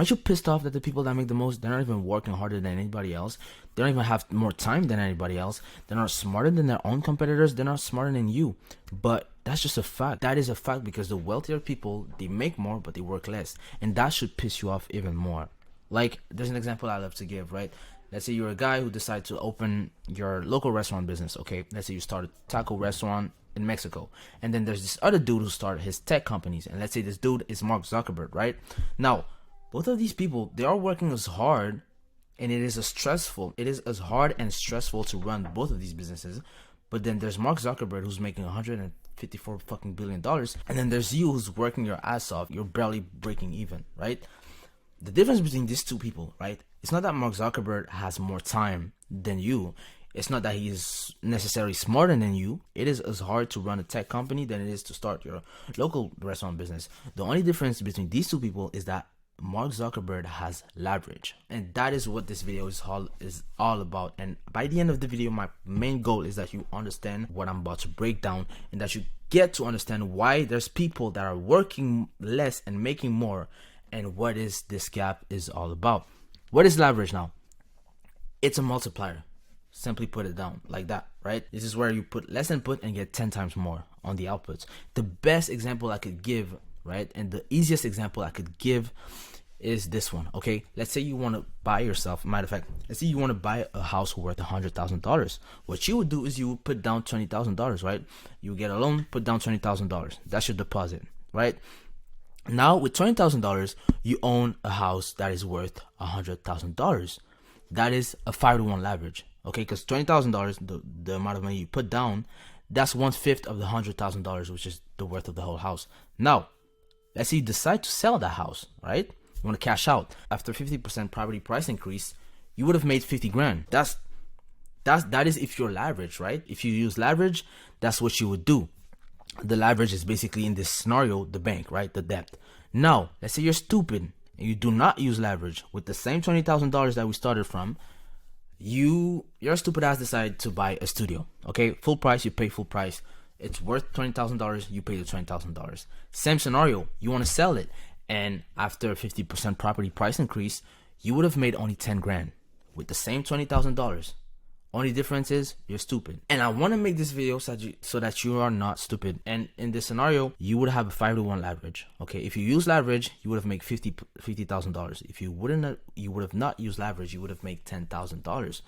Aren't you pissed off that the people that make the most, they're not even working harder than anybody else? They don't even have more time than anybody else. They're not smarter than their own competitors. They're not smarter than you. But that's just a fact. That is a fact, because the wealthier people, they make more, but they work less. And that should piss you off even more. Like, there's an example I love to give, right? Let's say you're a guy who decides to open your local restaurant business, okay? Let's say you start a taco restaurant in Mexico. And then there's this other dude who started his tech companies. And let's say this dude is Mark Zuckerberg, right? Now, both of these people, they are working as hard, and it is as hard and stressful to run both of these businesses. But then there's Mark Zuckerberg, who's making $154 fucking billion, and then there's you, who's working your ass off. You're barely breaking even, right? The difference between these two people, right? It's not that Mark Zuckerberg has more time than you. It's not that he is necessarily smarter than you. It is as hard to run a tech company than it is to start your local restaurant business. The only difference between these two people is that Mark Zuckerberg has leverage, and that is what this video is all about. And by the end of the video, my main goal is that you understand what I'm about to break down, and that you get to understand why there's people that are working less and making more, and what is this gap is all about. What is leverage now? It's a multiplier. Simply put it down like that, right? This is where you put less input and get 10 times more on the outputs. The best example I could give, right, and the easiest example I could give is this one, okay? Let's say you want to buy yourself, matter of fact, let's say you want to buy a house worth $100,000. What you would do is you would put down $20,000, right? You get a loan, put down $20,000. That's your deposit, right? Now with $20,000, you own a house that is worth $100,000. That is a 5-to-1 leverage, okay? Because $20,000, the amount of money you put down, that's 1/5 of the $100,000, which is the worth of the whole house. Now, let's say you decide to sell that house, right? You want to cash out. After 50% property price increase, you would have made 50 grand. That is if you're leverage, right? If you use leverage, that's what you would do. The leverage is basically, in this scenario, the bank, right? The debt. Now, let's say you're stupid and you do not use leverage. With the same $20,000 that we started from, your stupid ass decide to buy a studio, okay? Full price, you pay full price. It's worth $20,000, you pay the $20,000. Same scenario, you want to sell it, and after a 50% property price increase, you would have made only 10 grand with the same $20,000. Only difference is you're stupid. And I want to make this video so that you are not stupid. And in this scenario, you would have a 5-to-1 leverage. Okay, if you use leverage, you would have made $50,000. If you would have not used leverage, you would have made $10,000,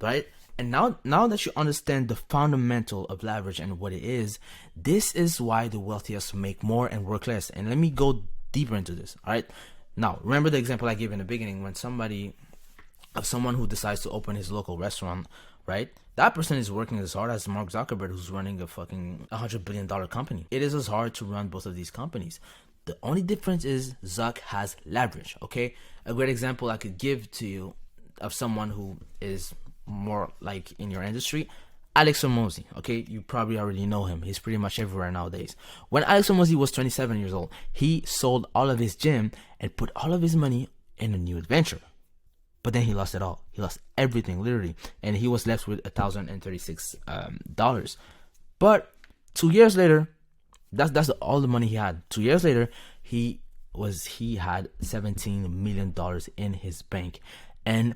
right? And now that you understand the fundamental of leverage and what it is, this is why the wealthiest make more and work less. And let me go deeper into this. All right. Now, remember the example I gave in the beginning when someone who decides to open his local restaurant, right? That person is working as hard as Mark Zuckerberg, who's running a fucking $100 billion company. It is as hard to run both of these companies. The only difference is Zuck has leverage, okay? A great example I could give to you of someone who is more like in your industry, Alex Hormozi, okay? You probably already know him. He's pretty much everywhere nowadays. When Alex Hormozi was 27 years old, he sold all of his gym and put all of his money in a new adventure. But then he lost it all. He lost everything, literally. And he was left with $1,036. But 2 years later, that's all the money he had. 2 years later, he had $17 million in his bank. And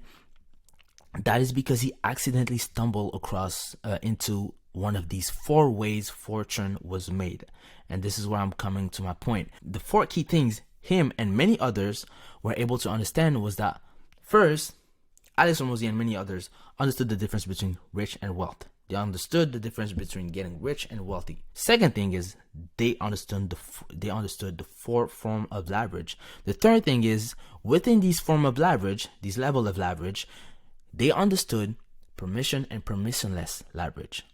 that is because he accidentally stumbled across into one of these 4 ways fortune was made. And this is where I'm coming to my point. The 4 key things him and many others were able to understand was that, first, Alex Hormozi and many others understood the difference between rich and wealth. They understood the difference between getting rich and wealthy. Second thing is they understood the 4 form of leverage. The third thing is within these form of leverage, these level of leverage, they understood permission and permissionless leverage.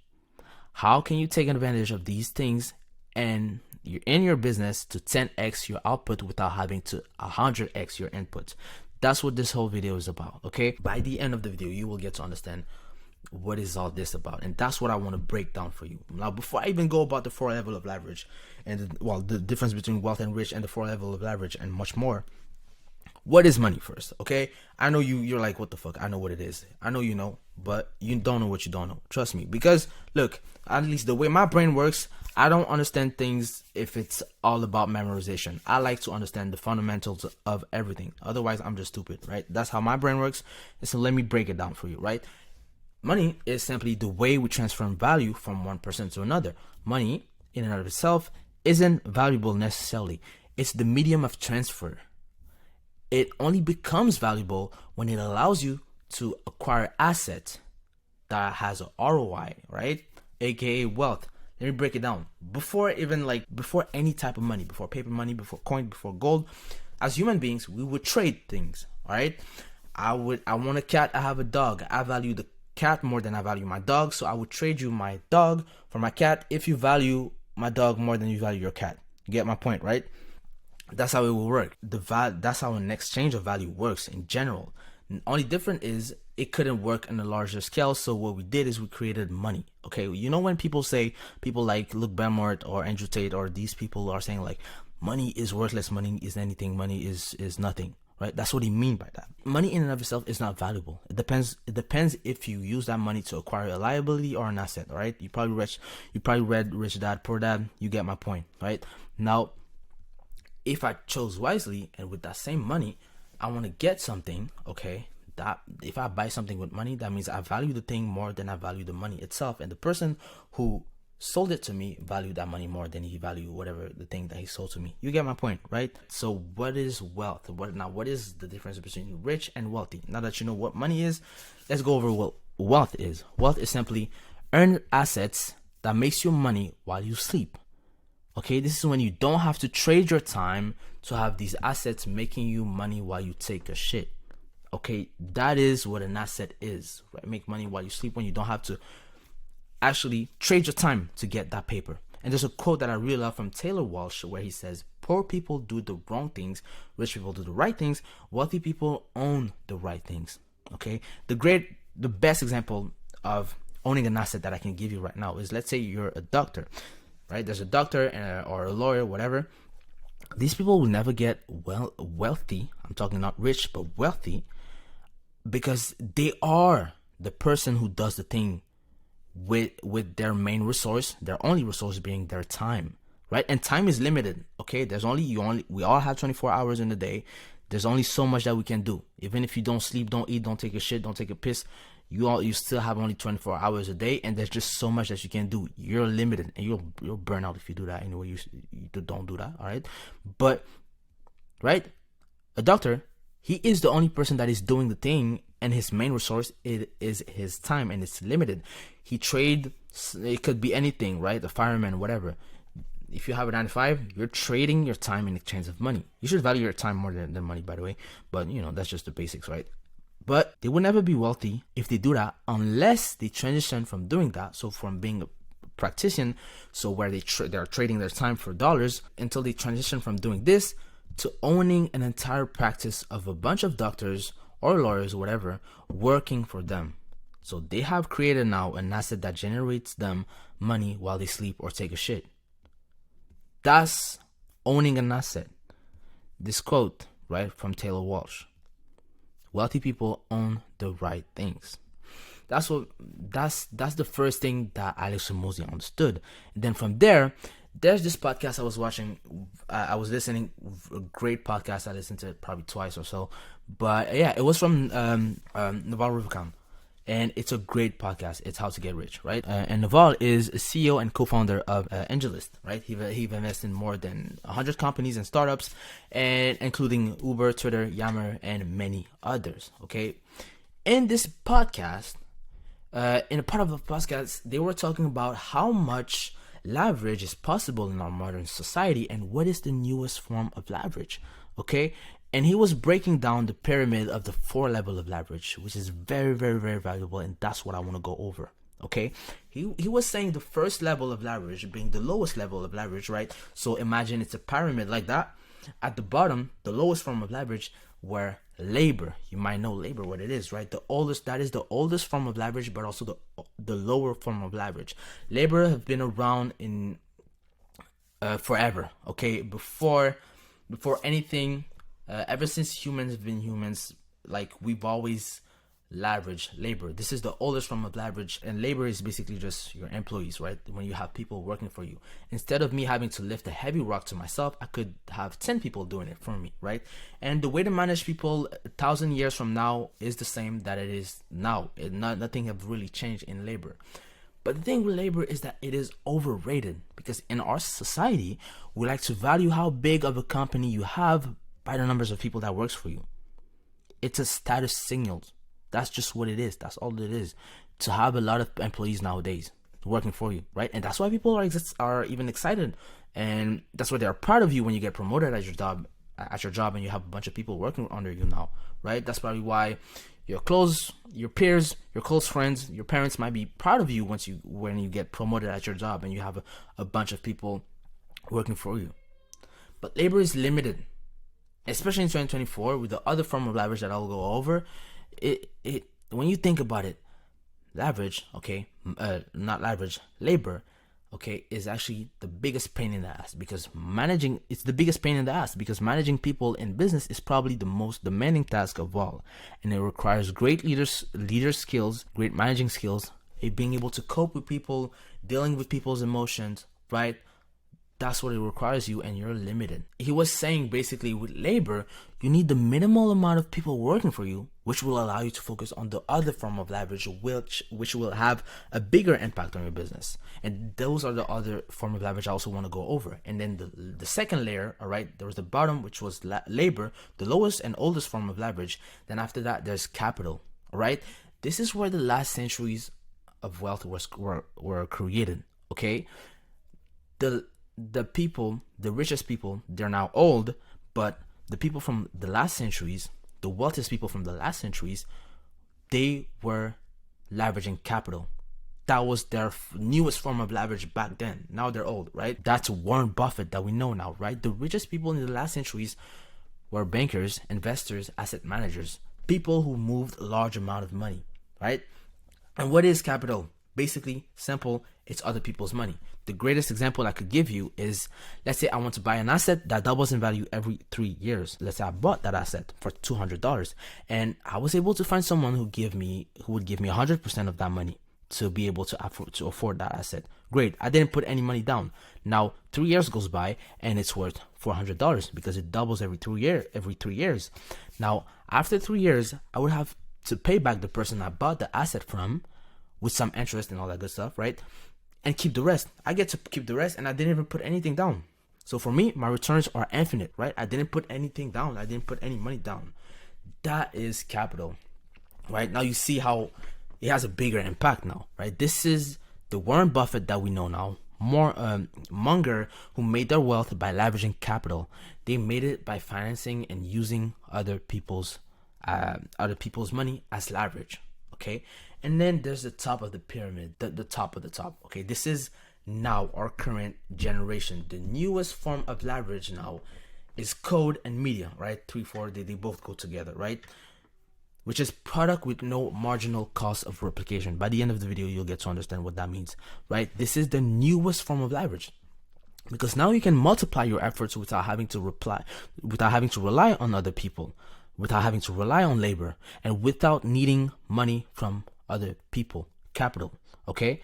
How can you take advantage of these things and you're in your business to 10x your output without having to 100x your input? That's what this whole video is about, okay? By the end of the video, you will get to understand what is all this about, and that's what I want to break down for you. Now, before I even go about the 4 level of leverage and the difference between wealth and rich and the 4 level of leverage and much more, what is money first, okay? I know you're like, what the fuck? I know what it is. I know you know, but you don't know what you don't know. Trust me, because look, at least the way my brain works, I don't understand things if it's all about memorization. I like to understand the fundamentals of everything. Otherwise, I'm just stupid, right? That's how my brain works. So let me break it down for you, right? Money is simply the way we transfer value from one person to another. Money, in and of itself, isn't valuable necessarily. It's the medium of transfer. It only becomes valuable when it allows you to acquire asset that has an ROI, right? AKA wealth. Let me break it down. Before any type of money, before paper money, before coin, before gold, as human beings, we would trade things, all right? I want a cat, I have a dog. I value the cat more than I value my dog, so I would trade you my dog for my cat if you value my dog more than you value your cat. You get my point, right? That's how it will work. That's how an exchange of value works in general. The only different is it couldn't work on a larger scale, so what we did is we created money. Okay, you know when people like Luke Benmort or Andrew Tate or these people are saying like money is worthless, money is anything, money is nothing, right? That's what he mean by that. Money in and of itself is not valuable. It depends if you use that money to acquire a liability or an asset, right? You probably read Rich Dad Poor Dad. You get my point, right? Now, if I chose wisely and with that same money, I want to get something, okay, that if I buy something with money, that means I value the thing more than I value the money itself. And the person who sold it to me valued that money more than he valued whatever the thing that he sold to me. You get my point, right? So what is wealth? What is the difference between rich and wealthy? Now that you know what money is, let's go over what wealth is. Wealth is simply earned assets that makes you money while you sleep. Okay, this is when you don't have to trade your time to have these assets making you money while you take a shit. Okay, that is what an asset is, right? Make money while you sleep when you don't have to actually trade your time to get that paper. And there's a quote that I really love from Taylor Walsh where he says, poor people do the wrong things, rich people do the right things, wealthy people own the right things. Okay, the best example of owning an asset that I can give you right now is, let's say you're a doctor. Right, there's a doctor or a lawyer, whatever. These people will never get wealthy. I'm talking not rich, but wealthy, because they are the person who does the thing with their main resource, their only resource being their time. Right, and time is limited. Okay, we all have 24 hours in a day. There's only so much that we can do. Even if you don't sleep, don't eat, don't take a shit, don't take a piss, you still have only 24 hours a day, and there's just so much that you can do. You're limited, and you'll burn out if you do that. Anyway, you don't do that, all right? But, right, a doctor, he is the only person that is doing the thing, and his main resource is his time, and it's limited. It could be anything, right? A fireman, whatever. If you have a 9 to 5, you're trading your time in exchange of money. You should value your time more than money, by the way. But, that's just the basics, right? But they will never be wealthy if they do that unless they transition from doing that. So from being a practitioner, so where they're trading their time for dollars, until they transition from doing this to owning an entire practice of a bunch of doctors or lawyers, whatever, working for them. So they have created now an asset that generates them money while they sleep or take a shit. That's owning an asset. This quote, right, from Taylor Walsh. Wealthy people own the right things. That's the first thing that Alex Hormozi understood. And then from there, there's this podcast I was watching. I was listening, a great podcast. I listened to it probably twice or so. But yeah, it was from Naval Ravikant. And it's a great podcast. It's How to Get Rich, right? And Naval is a CEO and co-founder of AngelList, right? He invested in more than 100 companies and startups, and including Uber, Twitter, Yammer, and many others, okay? In this podcast, in a part of the podcast, they were talking about how much leverage is possible in our modern society and what is the newest form of leverage, okay? And he was breaking down the pyramid of the 4 level of leverage, which is very, very, very valuable. And that's what I want to go over. Okay. He was saying the first level of leverage being the lowest level of leverage, right? So imagine it's a pyramid like that. At the bottom, the lowest form of leverage were labor. You might know labor, what it is, right? That is the oldest form of leverage, but also the lower form of leverage. Labor have been around in forever. Okay. Before anything. Ever since humans have been humans, like we've always leverage labor. This is the oldest form of leverage, and labor is basically just your employees, right? When you have people working for you, instead of me having to lift a heavy rock to myself, I could have 10 people doing it for me, right? And the way to manage people 1,000 years from now is the same that it is now. Nothing have really changed in labor. But the thing with labor is that it is overrated, because in our society, we like to value how big of a company you have by the numbers of people that works for you. It's a status signal. That's just what it is. That's all it is. To have a lot of employees nowadays working for you, right? And that's why people are even excited, and that's why they're proud of you when you get promoted at your job, and you have a bunch of people working under you now, right? That's probably why your peers, your close friends, your parents might be proud of you when you get promoted at your job and you have a bunch of people working for you. But labor is limited, especially in 2024 with the other form of leverage that I'll go over. When you think about it, labor, is actually the biggest pain in the ass, because managing managing people in business is probably the most demanding task of all, and it requires great leader skills, great managing skills, being able to cope with people, dealing with people's emotions, right? That's what it requires you, and you're limited. He was saying basically with labor, you need the minimal amount of people working for you, which will allow you to focus on the other form of leverage, which will have a bigger impact on your business. And those are the other form of leverage I also want to go over. And then the second layer, all right, there was the bottom, which was labor, the lowest and oldest form of leverage. Then after that, there's capital, all right? This is where the last centuries of wealth were created, okay? The people, the richest people, they're now old, but the people from the last centuries, the wealthiest people from the last centuries, they were leveraging capital. That was their newest form of leverage back then. Now they're old, right? That's Warren Buffett that we know now, right? The richest people in the last centuries were bankers, investors, asset managers, people who moved a large amount of money, right? And what is capital? Basically, simple, it's other people's money. The greatest example I could give you is, let's say I want to buy an asset that doubles in value every 3 years. Let's say I bought that asset for $200, and I was able to find someone who would give me 100% of that money to be able to afford that asset. Great, I didn't put any money down. Now 3 years goes by and it's worth $400 because it doubles every 3 years. Now after 3 years, I would have to pay back the person I bought the asset from with some interest and all that good stuff, right? And keep the rest. I get to keep the rest, and I didn't even put anything down. So for me, my returns are infinite, right? I didn't put anything down. I didn't put any money down. That is capital, right? Now you see how it has a bigger impact now, right? This is the Warren Buffett that we know now. Munger, who made their wealth by leveraging capital. They made it by financing and using other people's money as leverage. Okay, and then there's the top of the pyramid, the top of the top. Okay, this is now our current generation. The newest form of leverage now is code and media, right? 3-4, they both go together, right? Which is product with no marginal cost of replication. By the end of the video, you'll get to understand what that means, right? This is the newest form of leverage, because now you can multiply your efforts without having to rely on other people, without having to rely on labor, and without needing money from other people, capital. Okay,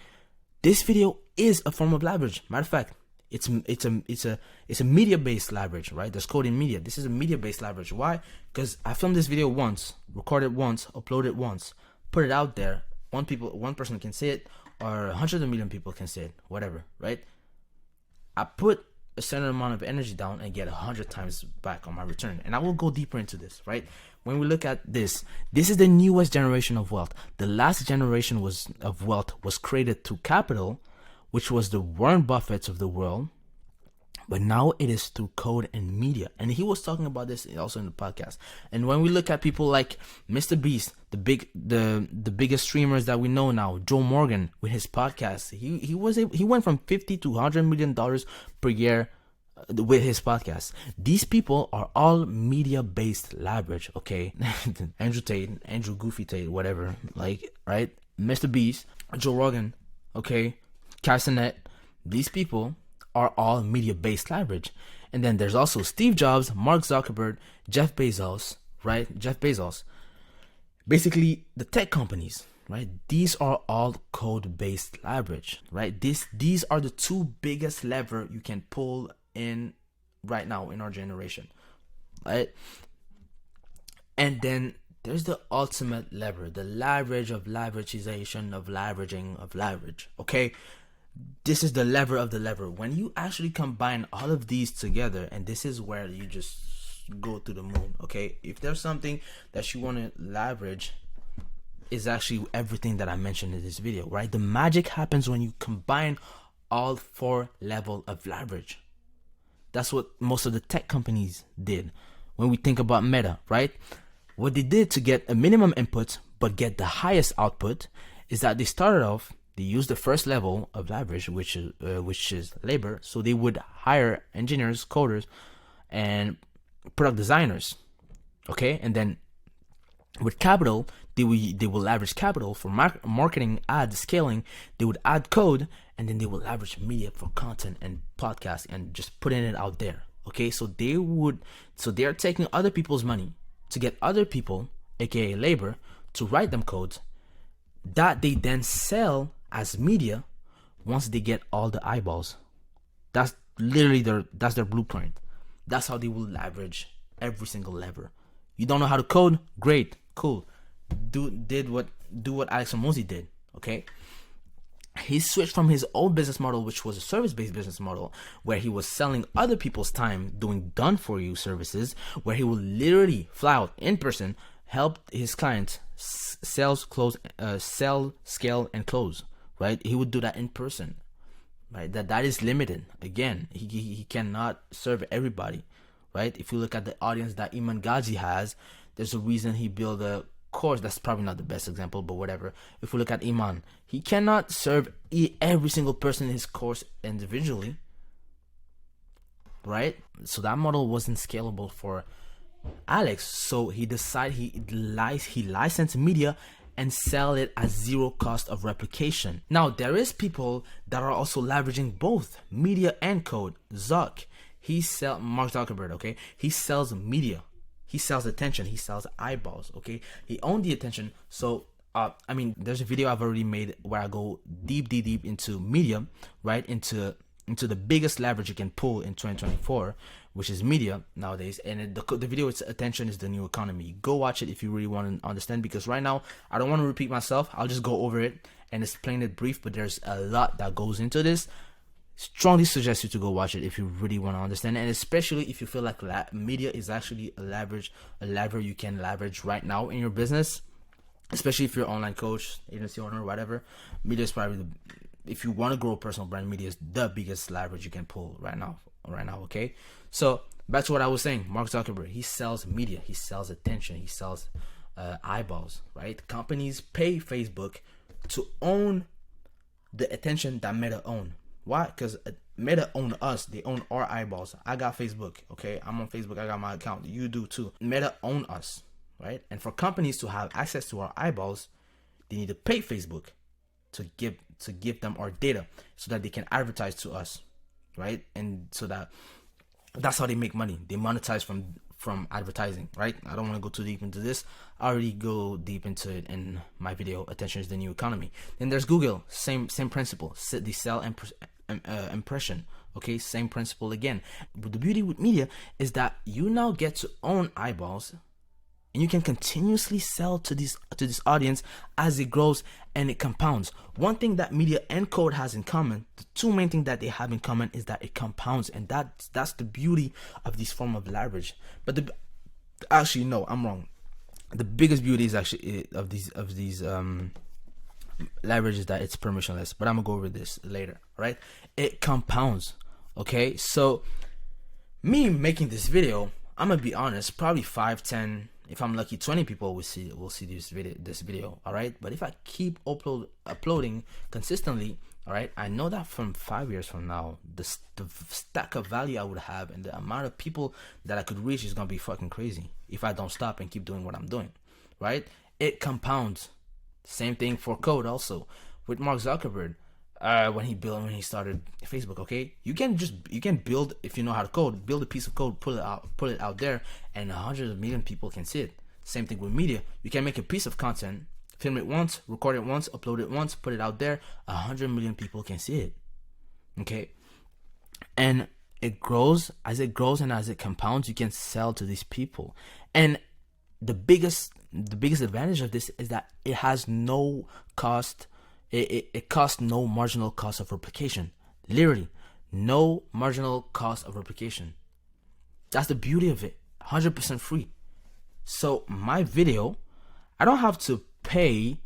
this video is a form of leverage. Matter of fact, it's a media-based leverage, right? There's code in media. This is a media-based leverage. Why? Because I filmed this video once, recorded once, uploaded once, put it out there. One person can see it, or hundreds of million people can see it, whatever, right? I put a certain amount of energy down and get 100 times back on my return. And I will go deeper into this, right? When we look at this is the newest generation of wealth. The last generation of wealth was created through capital, which was the Warren Buffetts of the world. But now it is through code and media. And he was talking about this also in the podcast. And when we look at people like Mr. Beast, the biggest streamers that we know now, Joe Morgan with his podcast, he went from $50 to $100 million per year with his podcast. These people are all media-based leverage, okay? Andrew Goofy Tate, whatever, like, right? Mr. Beast, Joe Rogan, okay? Castanet, these people are all media-based leverage. And then there's also Steve Jobs, Mark Zuckerberg, Jeff Bezos, right? Jeff Bezos. Basically, the tech companies, right? These are all code-based leverage, right? These are the two biggest lever you can pull in right now in our generation, right? And then there's the ultimate lever, the leverage of leveragization of leveraging of leverage. Okay, this is the lever of the lever. When you actually combine all of these together, and this is where you just go to the moon. Okay, if there's something that you want to leverage, is actually everything that I mentioned in this video, right? The magic happens when you combine all four level of leverage. That's what most of the tech companies did. When we think about Meta, right? What they did to get a minimum input but get the highest output is that they started off, they used the first level of leverage, which is labor. So they would hire engineers, coders, and product designers. Okay, and then with capital, they will leverage capital for marketing, ad scaling. They would add code, and then they will leverage media for content and podcast and just putting it out there. Okay, so they're taking other people's money to get other people, aka labor, to write them codes that they then sell as media once they get all the eyeballs. That's literally their blueprint. That's how they will leverage every single lever. You don't know how to code? Great, cool. Do what Alex Hormozi did. Okay, he switched from his old business model, which was a service-based business model, where he was selling other people's time, doing done-for-you services, where he would literally fly out in person, help his clients sell, scale, and close. Right? He would do that in person. Right? That is limited. Again, he cannot serve everybody. Right? If you look at the audience that Iman Ghazi has, there's a reason he built a course. That's probably not the best example, but whatever. If we look at Iman, he cannot serve every single person in his course individually, right? So that model wasn't scalable for Alex. So he decided he licensed media and sell it at zero cost of replication. Now there is people that are also leveraging both media and code. Mark Zuckerberg, okay? He sells media. He sells attention. He sells eyeballs. Okay, he owned the attention. So, there's a video I've already made where I go deep into media, right? Into the biggest leverage you can pull in 2024, which is media nowadays. And the video is attention is the new economy. Go watch it if you really want to understand. Because right now I don't want to repeat myself. I'll just go over it and explain it brief. But there's a lot that goes into this. Strongly suggest you to go watch it if you really want to understand, and especially if you feel like media is actually a lever you can leverage right now in your business, especially if you're an online coach, agency owner, whatever. Media is probably if you want to grow a personal brand, media is the biggest leverage you can pull right now. Okay, so back to what I was saying. Mark Zuckerberg, he sells media, he sells attention, he sells eyeballs, right? Companies pay Facebook to own the attention that Meta own. Why? Because Meta own us. They own our eyeballs. I got Facebook. Okay, I'm on Facebook. I got my account. You do too. Meta own us, right? And for companies to have access to our eyeballs, they need to pay Facebook to give them our data so that they can advertise to us, right? And so that's how they make money. They monetize from advertising, right? I don't want to go too deep into this. I already go deep into it in my video, Attention is the New Economy. Then there's Google, same principle. They sell impression, okay? Same principle again. But the beauty with media is that you now get to own eyeballs, and you can continuously sell to this audience as it grows and it compounds. One thing that media and code has in common, the two main things that they have in common, is that it compounds, and that's the beauty of this form of leverage. But actually, no, I'm wrong. The biggest beauty is actually of these leverage is that it's permissionless. But I'm gonna go over this later. Right? It compounds. Okay, so me making this video, I'm gonna be honest, probably 5, 10. If I'm lucky, 20 people will see this video, all right? But if I keep uploading consistently, all right, I know that from 5 years from now, the stack of value I would have and the amount of people that I could reach is gonna be fucking crazy if I don't stop and keep doing what I'm doing, right? It compounds. Same thing for code also with Mark Zuckerberg. When he started Facebook, okay, you can build, if you know how to code, build a piece of code, pull it out there, and hundreds of million people can see it. Same thing with media. You can make a piece of content, film it once, record it once, upload it once, put it out there. 100 million people can see it. Okay? And it grows. As it grows and as it compounds, you can sell to these people. And the biggest advantage of this is that it has no cost. It costs no marginal cost of replication. Literally, no marginal cost of replication. That's the beauty of it. 100% free. So my video, I don't have to pay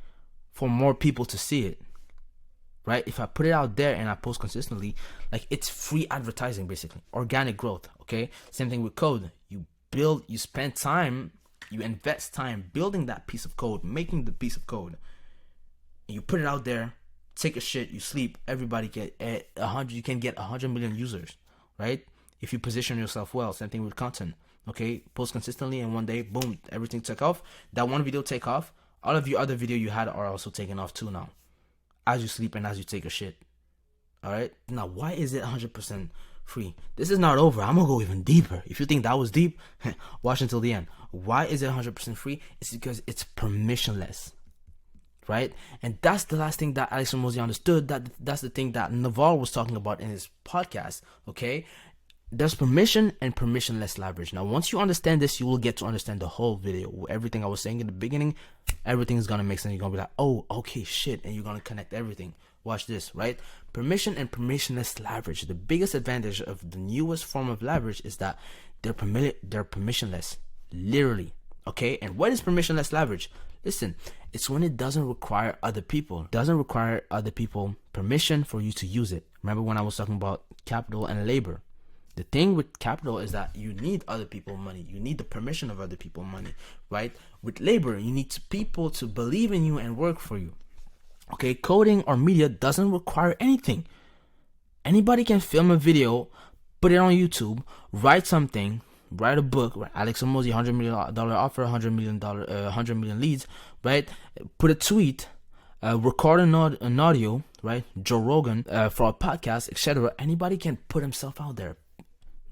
for more people to see it. Right? If I put it out there and I post consistently, like, it's free advertising, basically. Organic growth. Okay? Same thing with code. You spend time, you invest time building that piece of code, making the piece of code. And you put it out there, take a shit, you sleep, everybody get 100, you can get 100 million users, right? If you position yourself well. Same thing with content. Okay? Post consistently and one day, boom, everything took off. That one video take off. All of your other video you had are also taking off too now. As you sleep and as you take a shit. Alright? Now, why is it 100% free? This is not over. I'm gonna go even deeper. If you think that was deep, watch until the end. Why is it 100% free? It's because it's permissionless. Right? And that's the last thing that Alex Hormozi understood. That's the thing that Naval was talking about in his podcast. Okay? There's permission and permissionless leverage. Now, once you understand this, you will get to understand the whole video. Everything I was saying in the beginning, everything is going to make sense. You're going to be like, oh, okay, shit. And you're going to connect everything. Watch this, right? Permission and permissionless leverage. The biggest advantage of the newest form of leverage is that they're permissionless. Literally. Okay? And what is permissionless leverage? Listen, it's when it doesn't require other people. It doesn't require other people permission for you to use it. Remember when I was talking about capital and labor? The thing with capital is that you need other people money. You need the permission of other people money, right? With labor, you need people to believe in you and work for you. Okay, coding or media doesn't require anything. Anybody can film a video, put it on YouTube, write something, write a book. Right? Alex Hormozi, $100 million offer, $100 million leads, right? Put a tweet, record an audio, right? Joe Rogan for a podcast, etc. Anybody can put himself out there.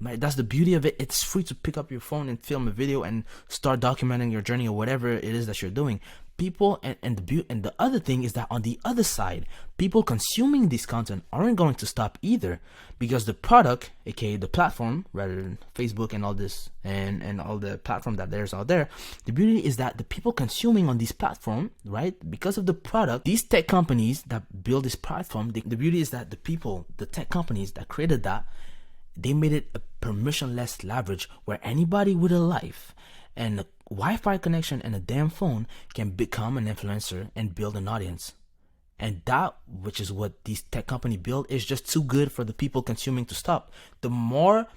Right? That's the beauty of it. It's free to pick up your phone and film a video and start documenting your journey or whatever it is that you're doing. People and the other thing is that on the other side, people consuming this content aren't going to stop either, because the product, aka the platform, rather than Facebook and all this and all the platform that there's out there, the beauty is that the people consuming on this platform, right, because of the product, these tech companies that build this platform, the beauty is that the tech companies that created that, they made it a permissionless leverage where anybody with a life and a Wi-Fi connection and a damn phone can become an influencer and build an audience. And that, which is what these tech companies build, is just too good for the people consuming to stop. The more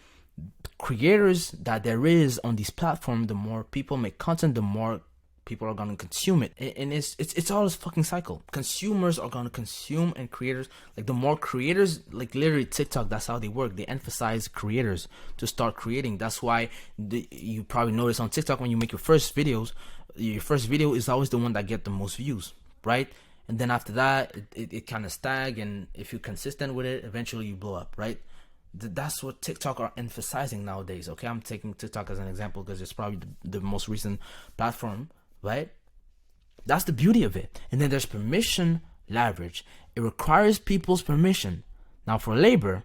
creators that there is on this platform, the more people make content, the more people are going to consume it. And it's all this fucking cycle. Consumers are going to consume, and creators, like the more creators, like literally TikTok, that's how they work. They emphasize creators to start creating. That's why you probably notice on TikTok when you make your first videos, your first video is always the one that get the most views, right? And then after that, it kind of stag, and if you're consistent with it, eventually you blow up, right? That's what TikTok are emphasizing nowadays. Okay, I'm taking TikTok as an example because it's probably the most recent platform, right? That's the beauty of it. And then there's permission leverage. It requires people's permission. Now for labor,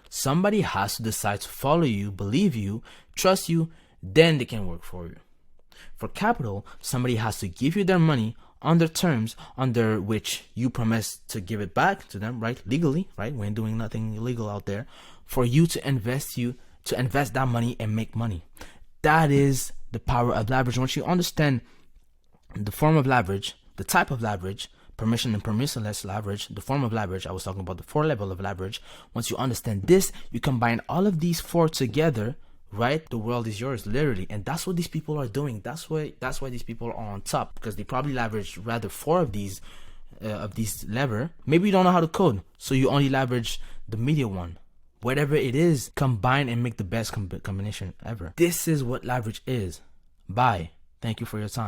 somebody has to decide to follow you, believe you, trust you, then they can work for you. For capital, somebody has to give you their money on the terms under which you promise to give it back to them, right? Legally, right? We ain't doing nothing illegal out there. For you to invest that money and make money. That is the power of leverage. Once you understand the form of leverage, the type of leverage, permission and permissionless leverage, the form of leverage, I was talking about the 4 level of leverage. Once you understand this, you combine all of these 4 together, right? The world is yours, literally. And that's what these people are doing. That's why these people are on top, because they probably leverage rather 4 of these lever. Maybe you don't know how to code, so you only leverage the media one. Whatever it is, combine and make the best combination ever. This is what leverage is. Bye. Thank you for your time.